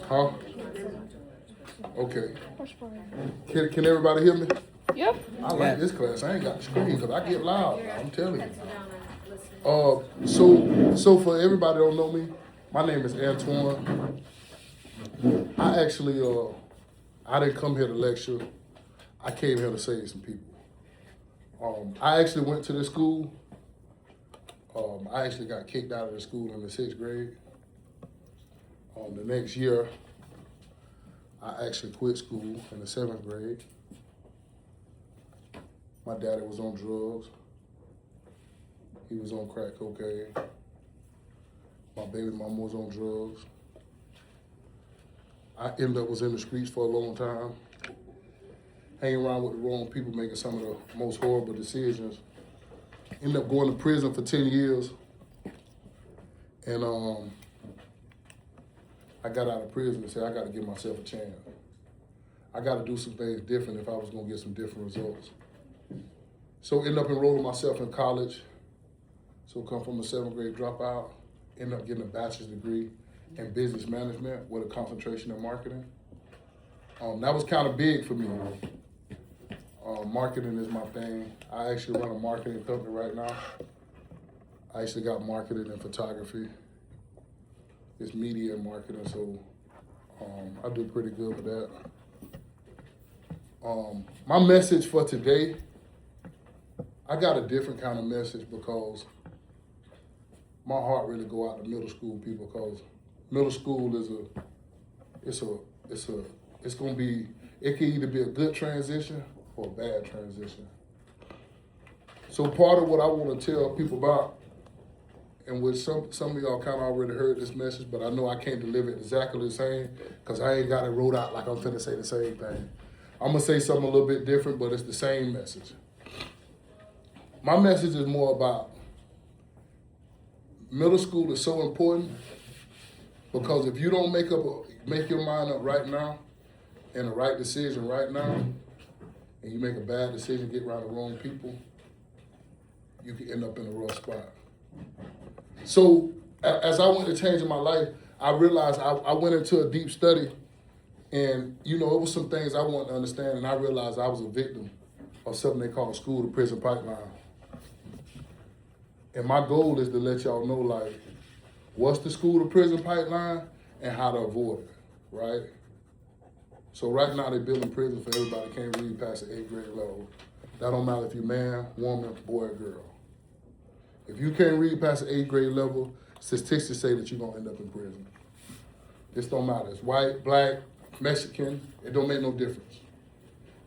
Huh? Okay. Can everybody hear me? Yep. I like this class. I ain't got the screen because I get loud now. I'm telling you. So for everybody that don't know me, my name is Antoine. I actually, I didn't come here to lecture. I came here to save some people. I actually went to this school. I actually got kicked out of the school in the 6th grade. The next year, I actually quit school in the 7th grade. My daddy was on drugs. He was on crack cocaine. My baby mama was on drugs. I ended up was in the streets for a long time, hanging around with the wrong people, making some of the most horrible decisions. Ended up going to prison for 10 years. And I got out of prison and said, I got to give myself a chance. I got to do some things different if I was going to get some different results. So ended up enrolling myself in college. So come from a 7th grade dropout, ended up getting a bachelor's degree in business management with a concentration in marketing. That was kind of big for me. Marketing is my thing. I actually run a marketing company right now. I actually got marketing and photography. It's media and marketing, so I do pretty good with that. My message for today, I got a different kind of message because my heart really go out to middle school people because middle school it's gonna be, it can either be a good transition or a bad transition. So part of what I want to tell people about, and which some of y'all kind of already heard this message, but I know I can't deliver it exactly the same because I ain't got it wrote out like I'm finna say the same thing. I'm gonna say something a little bit different, but it's the same message. My message is more about middle school is so important because if you don't make your mind up right now and the right decision right now, and you make a bad decision, get around the wrong people, you can end up in a rough spot. So as I went to changing my life, I realized I went into a deep study, and it was some things I wanted to understand, and I realized I was a victim of something they call school to prison pipeline. And my goal is to let y'all know, like, what's the school to prison pipeline and how to avoid it, right? So right now they building prison for everybody that can't read past the 8th grade level. That don't matter if you're man, woman, boy, or girl. If you can't read past the 8th grade level, statistics say that you're gonna end up in prison. This don't matter. It's white, black, Mexican, it don't make no difference.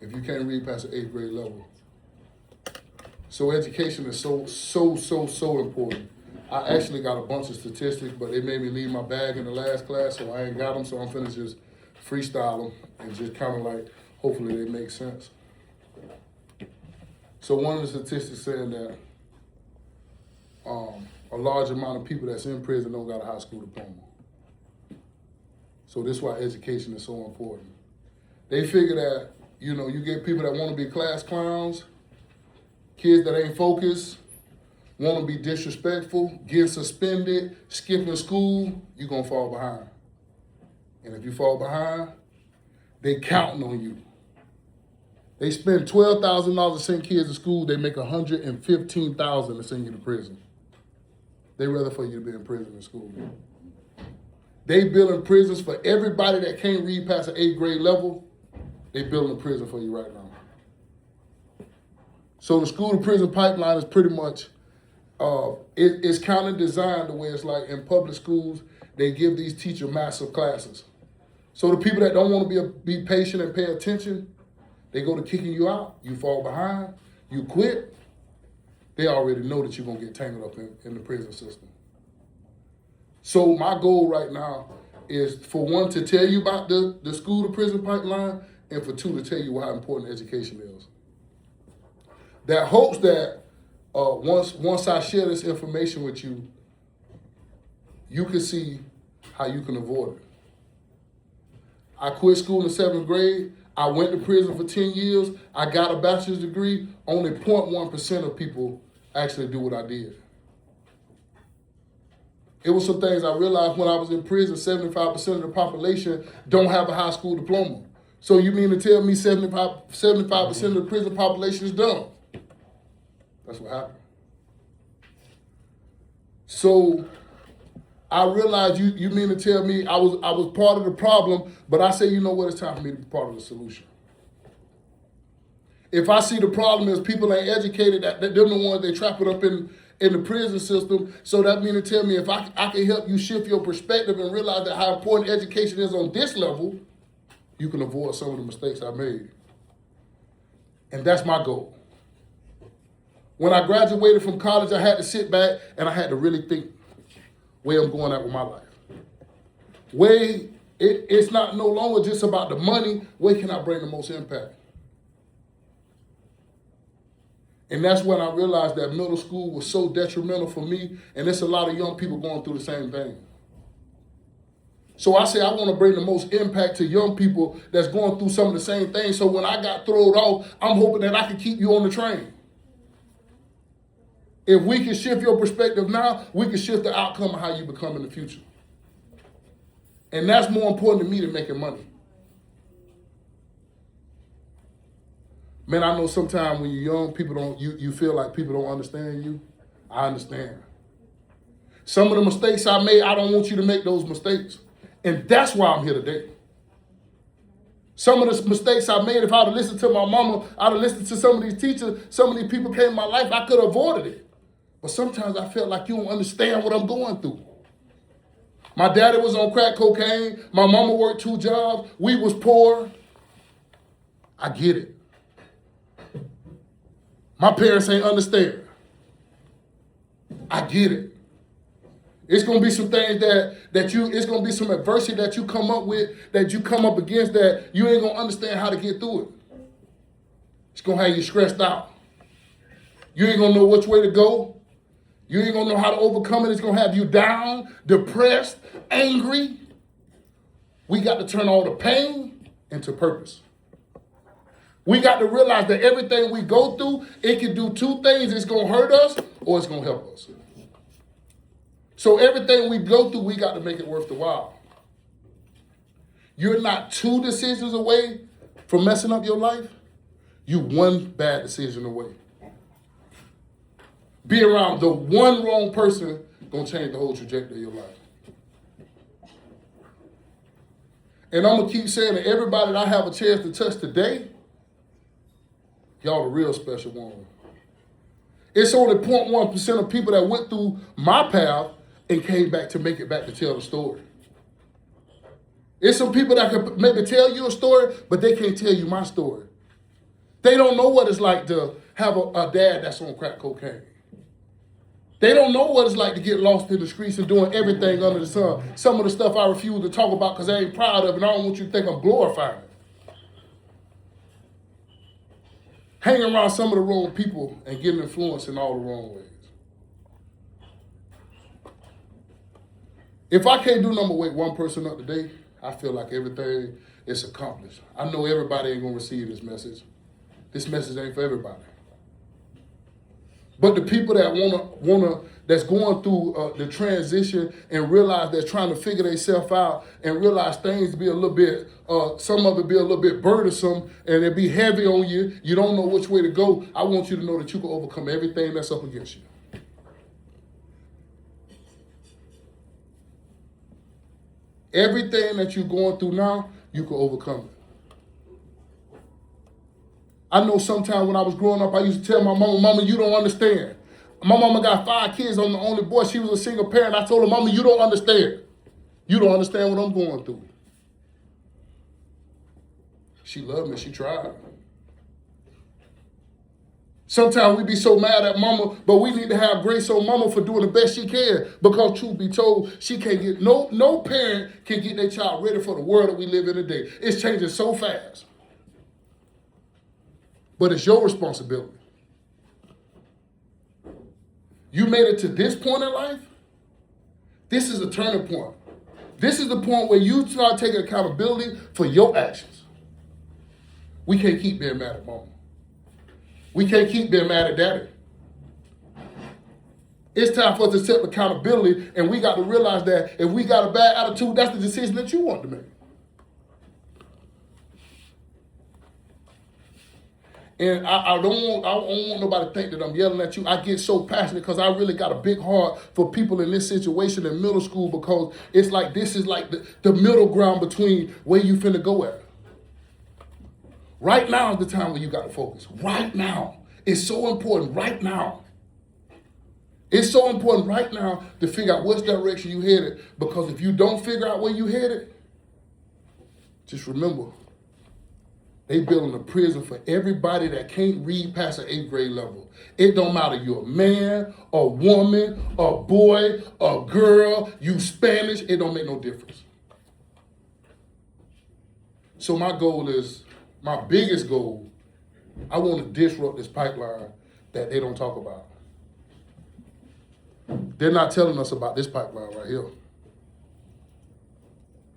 If you can't read past the 8th grade level. So education is so important. I actually got a bunch of statistics, but they made me leave my bag in the last class, so I ain't got them, so I'm finna just freestyle them and just kind of like, hopefully they make sense. So one of the statistics saying that a large amount of people that's in prison don't got a high school diploma. So this is why education is so important. They figure that, you get people that want to be class clowns, kids that ain't focused, want to be disrespectful, getting suspended, skipping school, you're going to fall behind. And if you fall behind, they counting on you. They spend $12,000 to send kids to school, they make $115,000 to send you to prison. They rather for you to be in prison than school. They building prisons for everybody that can't read past the 8th grade level. They building a prison for you right now. So the school to prison pipeline is pretty much, it's kind of designed the way it's like in public schools, they give these teachers massive classes. So the people that don't want to be patient and pay attention, they go to kicking you out, you fall behind, you quit, they already know that you're going to get tangled up in the prison system. So my goal right now is for one, to tell you about the school to prison pipeline, and for two, to tell you how important education is. That hopes that once I share this information with you, you can see how you can avoid it. I quit school in the 7th grade. I went to prison for 10 years. I got a bachelor's degree. Only 0.1% of people actually do what I did. It was some things I realized when I was in prison. 75% of the population don't have a high school diploma. So you mean to tell me 75% of the prison population is dumb? That's what happened. So I realized you mean to tell me I was part of the problem, but I say, you know what, it's time for me to be part of the solution. If I see the problem is people ain't educated, that they're the ones they trap it up in the prison system, so that mean to tell me if I can help you shift your perspective and realize that how important education is on this level, you can avoid some of the mistakes I made. And that's my goal. When I graduated from college, I had to sit back and I had to really think where I'm going at with my life. It's not no longer just about the money, where can I bring the most impact? And that's when I realized that middle school was so detrimental for me, and there's a lot of young people going through the same thing. So I say I want to bring the most impact to young people that's going through some of the same things, so when I got thrown off, I'm hoping that I can keep you on the train. If we can shift your perspective now, we can shift the outcome of how you become in the future. And that's more important to me than making money. Man, I know sometimes when you're young, you feel like people don't understand you. I understand. Some of the mistakes I made, I don't want you to make those mistakes. And that's why I'm here today. Some of the mistakes I made, if I'd have listened to my mama, I'd have listened to some of these teachers, some of these people came in my life, I could have avoided it. But sometimes I felt like you don't understand what I'm going through. My daddy was on crack cocaine. My mama worked 2 jobs. We was poor. I get it. My parents ain't understand. I get it. It's gonna be some things it's gonna be some adversity that you come up with, that you come up against, that you ain't gonna understand how to get through it. It's gonna have you stressed out. You ain't gonna know which way to go. You ain't gonna know how to overcome it. It's gonna have you down, depressed, angry. We got to turn all the pain into purpose. We got to realize that everything we go through, it can do 2 things. It's gonna hurt us or it's gonna help us. So everything we go through, we got to make it worth the while. You're not 2 decisions away from messing up your life. You 1 bad decision away. Be around the 1 wrong person gonna change the whole trajectory of your life. And I'm gonna keep saying that everybody that I have a chance to touch today, y'all the real special one. It's only 0.1% of people that went through my path and came back to make it back to tell the story. It's some people that can maybe tell you a story, but they can't tell you my story. They don't know what it's like to have a dad that's on crack cocaine. They don't know what it's like to get lost in the streets and doing everything under the sun. Some of the stuff I refuse to talk about because I ain't proud of it, and I don't want you to think I'm glorifying it. Hanging around some of the wrong people and getting influenced in all the wrong ways. If I can't do nothing but wake 1 person up today, I feel like everything is accomplished. I know everybody ain't gonna receive this message. This message ain't for everybody. But the people that that's going through the transition and realize they're trying to figure themselves out and realize things be a little bit, some of it be a little bit burdensome and it be heavy on you, you don't know which way to go, I want you to know that you can overcome everything that's up against you. Everything that you're going through now, you can overcome it. I know sometimes when I was growing up, I used to tell my mama, you don't understand. My mama got 5 kids, I'm the only boy. She was a single parent. I told her, Mama, you don't understand. You don't understand what I'm going through. She loved me, she tried. Sometimes we be so mad at mama, but we need to have grace on mama for doing the best she can, because truth be told, she can't get, no parent can get their child ready for the world that we live in today. It's changing so fast. But it's your responsibility. You made it to this point in life. This is a turning point. This is the point where you start taking accountability for your actions. We can't keep being mad at mama. We can't keep being mad at daddy. It's time for us to accept accountability, and we got to realize that if we got a bad attitude, that's the decision that you want to make. And I don't want nobody to think that I'm yelling at you. I get so passionate because I really got a big heart for people in this situation in middle school, because it's like this is like the middle ground between where you finna go at. Right now is the time when you got to focus. Right now. It's so important right now. It's so important right now to figure out which direction you headed, because if you don't figure out where you headed, just remember, they building a prison for everybody that can't read past the 8th grade level. It don't matter you're a man, a woman, a boy, a girl, you Spanish, it don't make no difference. So my goal is, my biggest goal, I want to disrupt this pipeline that they don't talk about. They're not telling us about this pipeline right here.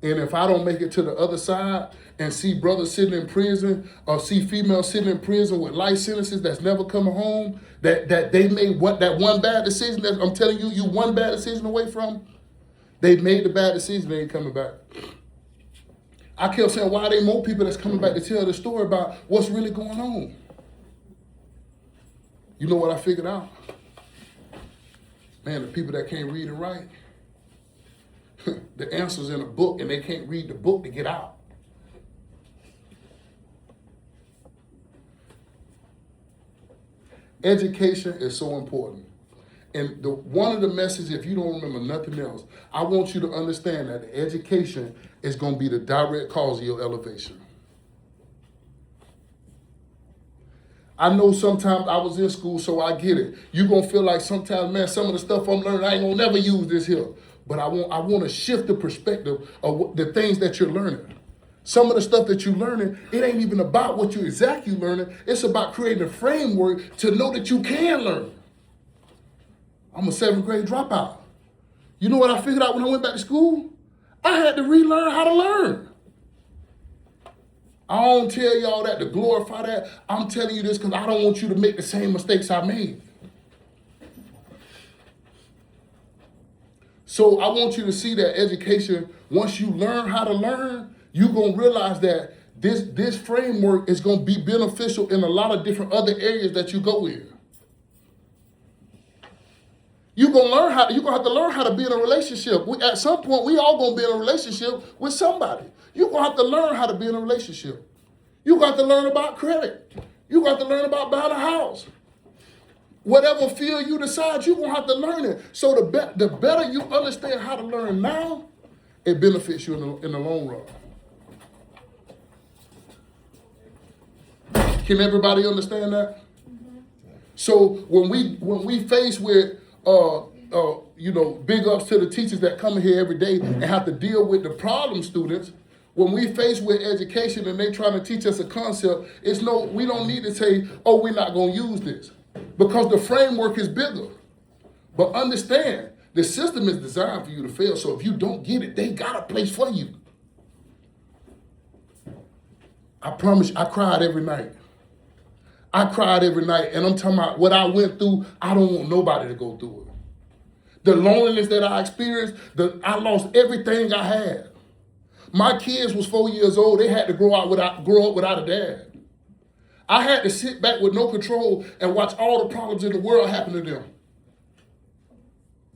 And if I don't make it to the other side and see brothers sitting in prison, or see females sitting in prison with life sentences that's never coming home, that they made that one bad decision that I'm telling you one bad decision away from, they made the bad decision, they ain't coming back. I kept saying, why are there more people that's coming back to tell the story about what's really going on? You know what I figured out? Man, the people that can't read and write, the answer's in a book, and they can't read the book to get out. Education is so important. And one of the messages, if you don't remember nothing else, I want you to understand that education is going to be the direct cause of your elevation. I know sometimes I was in school, so I get it. You're going to feel like sometimes, man, some of the stuff I'm learning, I ain't going to never use this here. But I want to shift the perspective of the things that you're learning. Some of the stuff that you're learning, it ain't even about what you exactly learning. It's about creating a framework to know that you can learn. I'm a 7th grade dropout. You know what I figured out when I went back to school? I had to relearn how to learn. I don't tell y'all that to glorify that. I'm telling you this because I don't want you to make the same mistakes I made. So I want you to see that education, once you learn how to learn, you're going to realize that this framework is going to be beneficial in a lot of different other areas that you go in. You're going to have to learn how to be in a relationship. At some point, we all going to be in a relationship with somebody. You're going to have to learn how to be in a relationship. You're going to have to learn about credit. You're going to have to learn about buying a house. Whatever field you decide, you're going to have to learn it. So the better you understand how to learn now, it benefits you in the long run. Can everybody understand that? Mm-hmm. So when we face with big ups to the teachers that come in here every day and have to deal with the problem students. When we face with education and they trying to teach us a concept, we don't need to say, oh, we're not going to use this, because the framework is bigger. But understand, the system is designed for you to fail. So if you don't get it, they got a place for you. I promise you, I cried every night. And I'm talking about what I went through. I don't want nobody to go through it. The loneliness that I experienced, I lost everything I had. My kids was 4 years old. They had to grow up without a dad. I had to sit back with no control and watch all the problems in the world happen to them.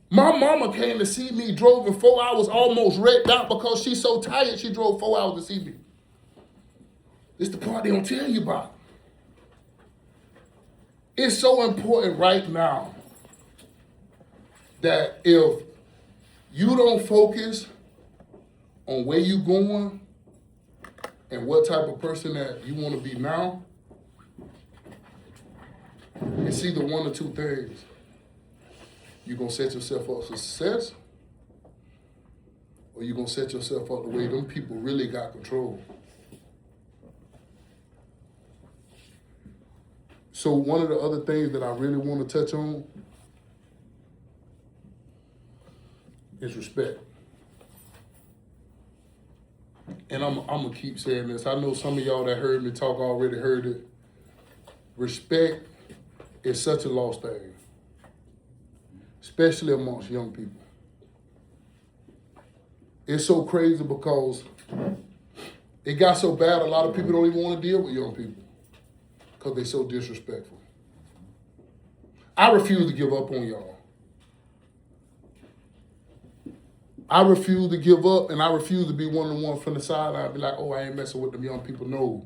My mama came to see me, drove in 4 hours, almost wrecked out because she's so tired she drove 4 hours to see me. It's the part they don't tell you about. It's so important right now that if you don't focus on where you're going and what type of person that you want to be now, it's either one or two things. You're going to set yourself up for success, or you're going to set yourself up the way them people really got control. So one of the other things that I really want to touch on is respect. And I'm going to keep saying this. I know some of y'all that heard me talk already heard it. Respect is such a lost thing. especially amongst young people. It's so crazy because it got so bad a lot of people don't even want to deal with young people because they're so disrespectful. I refuse to give up on y'all. I refuse to give up, and I refuse to be one of the ones from the sideline be like, oh, I ain't messing with them young people. No.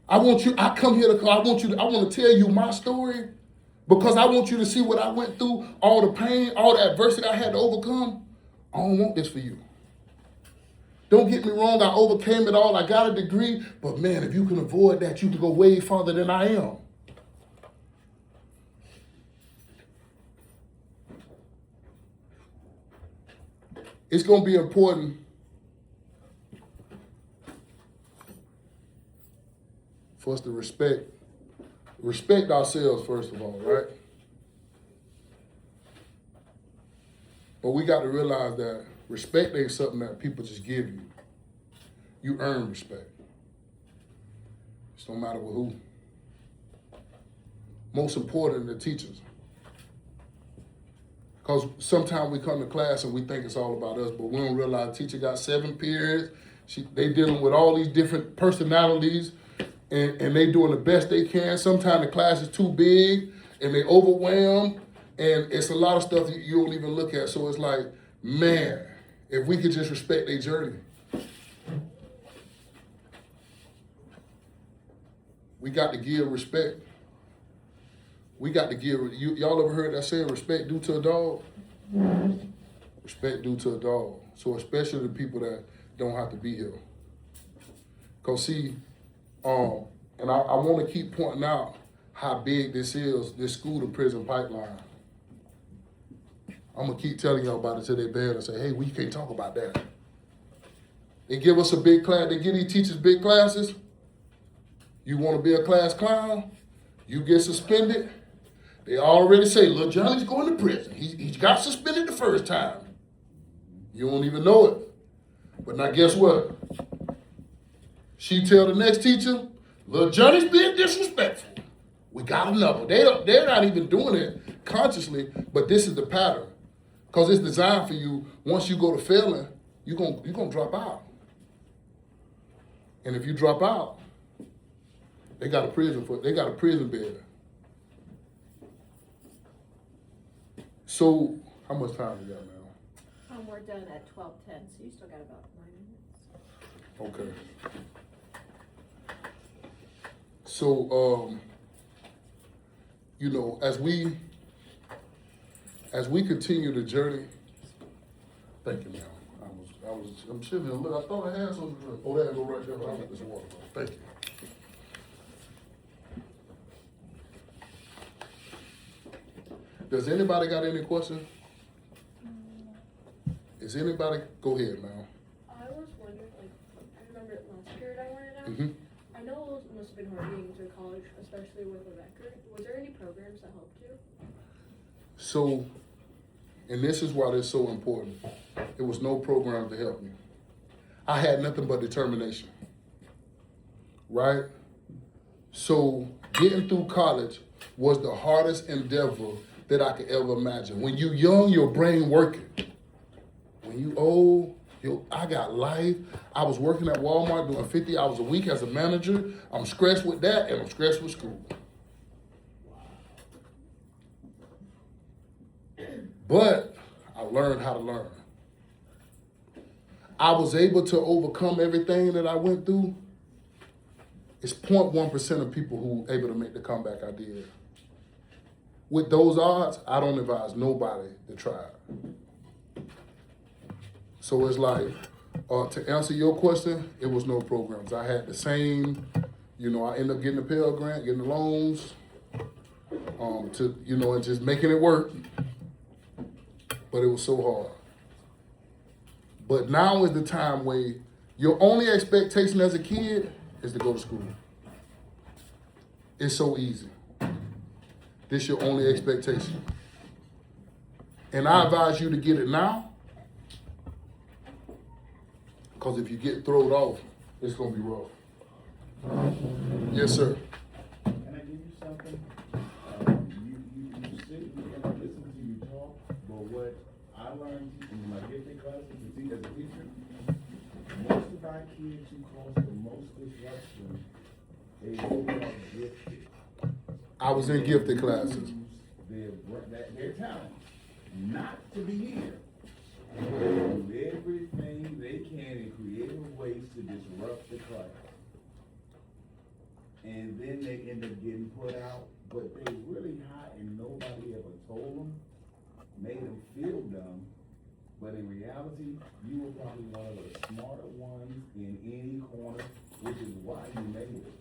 I want to tell you my story because I want you to see what I went through, all the pain, all the adversity I had to overcome. I don't want this for you. Don't get me wrong, I overcame it all. I got a degree, but man, if you can avoid that, you can go way farther than I am. It's going to be important for us to respect ourselves, first of all, right? But we got to realize that respect ain't something that people just give you. You earn respect. It don't matter with who. Most important, the teachers. Because sometimes we come to class and we think it's all about us, but we don't realize the teacher got 7 periods. They dealing with all these different personalities, and they doing the best they can. Sometimes the class is too big, and they overwhelmed, and it's a lot of stuff that you don't even look at. So it's like, man, if we could just respect their journey. We got to give respect. We got to give, y'all ever heard that saying, respect due to a dog? Respect due to a dog. So especially the people that don't have to be here. Because see, and I want to keep pointing out how big this is, this school to prison pipeline. I'm going to keep telling y'all about it till they bad and say, hey, we can't talk about that. They give us a big class, they give these teachers big classes. You want to be a class clown? You get suspended. They already say, little Johnny's going to prison. He got suspended the first time. You don't even know it. But now guess what? She tell the next teacher, little Johnny's being disrespectful. We got another. They're not even doing it consciously, but this is the pattern. Because it's designed for you, once you go to failing, you're gonna drop out. And if you drop out, they got a prison bed. So, how much time we got now? We're done at 12:10, so you still got about 9 minutes. Okay. So, you know, as we continue the journey, thank you, ma'am. I'm sitting there. Look, I thought I had something to drink. Oh, that go right there. But I got this water. Thank you. Does anybody got any questions? Is anybody? Go ahead, ma'am. I was wondering, I remember last period I wanted out. Mm-hmm. I know it must have been hard getting into college, especially with a record. Was there any programs that helped you? So, and this is why this is so important. There was no program to help me. I had nothing but determination, right? So getting through college was the hardest endeavor that I could ever imagine. When you young, your brain working. When you old, I got life. I was working at Walmart doing 50 hours a week as a manager. I'm stressed with that, and I'm stressed with school. But I learned how to learn. I was able to overcome everything that I went through. It's 0.1% of people who are able to make the comeback I did. With those odds, I don't advise nobody to try it. So it's like, to answer your question, it was no programs. I had the same, I ended up getting the Pell Grant, getting the loans, and just making it work. But it was so hard. But now is the time where your only expectation as a kid is to go to school. It's so easy. This your only expectation. And I advise you to get it now, because if you get thrown off, it's gonna be rough. Yes, sir. Can I give you something? You classes as a teacher, most of our kids who cause the most disruption, they go out gifted. I was in gifted classes. Use their talent, not to be here. They do everything they can in creative ways to disrupt the class. And then they end up getting put out, but they really hot and nobody ever told them, made them feel dumb. But in reality, you were probably one of the smarter ones in any corner, which is why you made it.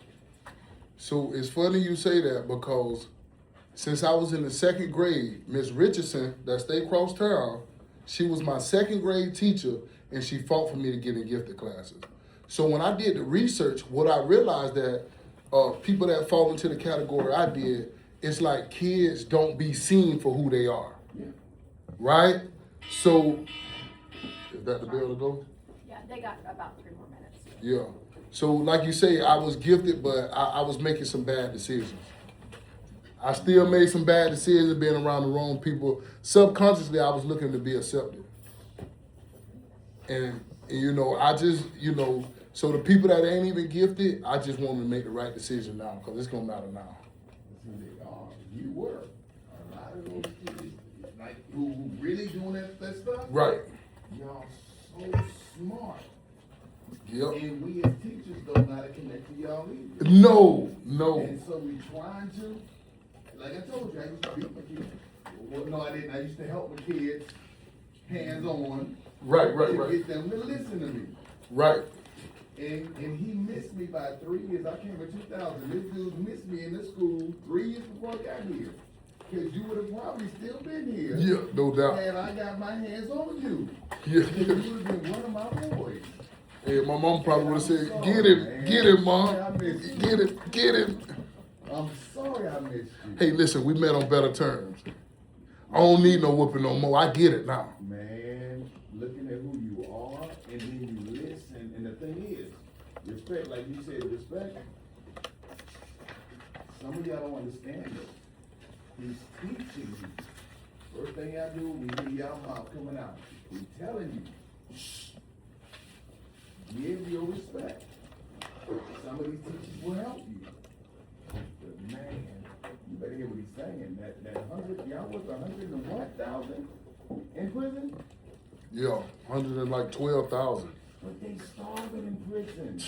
So it's funny you say that because since I was in the second grade, Miss Richardson, that stayed across town, she was my second grade teacher and she fought for me to get in gifted classes. So when I did the research, what I realized that people that fall into the category I did, it's like kids don't be seen for who they are, Yeah. right? So, is that the bell to go? Yeah, they got about 3 more minutes. Yeah. So like you say, I was gifted, but I was making some bad decisions. I still made some bad decisions being around the wrong people. Subconsciously, I was looking to be accepted. And you know, I just, you know, so the people that ain't even gifted, I just want to make the right decision now because it's going to matter now. See, they are. You were. A lot of those kids, like, who really doing that stuff, Right. y'all so smart. Yep. And we as teachers don't know how to connect to y'all either. No, no. And so we trying to, like I told you, I used to beat my kids. Well, no, I didn't. I used to help my kids, hands on, Right, to get them to listen to me. Right. And he missed me by 3 years. I came in 2000. This dude missed me in the school 3 years before I got here. Because you would have probably still been here. Yeah, no doubt. And I got my hands on you. Yeah. You would have been one of my boys. Hey, my mom probably would have said, get him, mom. Get him. I'm sorry I missed you. Hey, listen, we met on better terms. I don't need no whooping no more. I get it now. Man, looking at who you are, and then you listen, and the thing is, respect, like you said, respect. Some of y'all don't understand it. He's teaching you. First thing I do, we hear y'all mouth coming out. He's telling you. Give your respect. Some of these teachers will help you. But man, you better hear what he's saying. That 100, y'all was 101,000 in prison? Yeah, 112,000. But they starving in prison.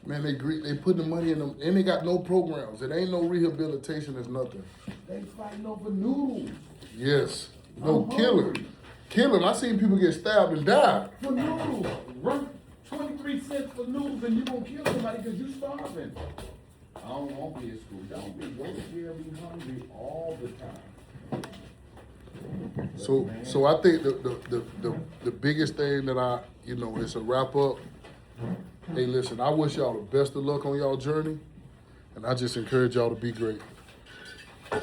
Man, they put the money in them, and they got no programs. It ain't no rehabilitation. It's nothing. They fighting over noodles. Yes, no I'm killing. hungry. Killing. I seen people get stabbed and died. For noodles. Worth 23 cents for noodles and you gonna kill somebody because you starving. I don't want to be in school. Don't be. Go to jail, be hungry all the time. But So, man, so I think the biggest thing that I, you know, is a wrap up. Hey, listen, I wish y'all the best of luck on y'all journey, and I just encourage y'all to be great.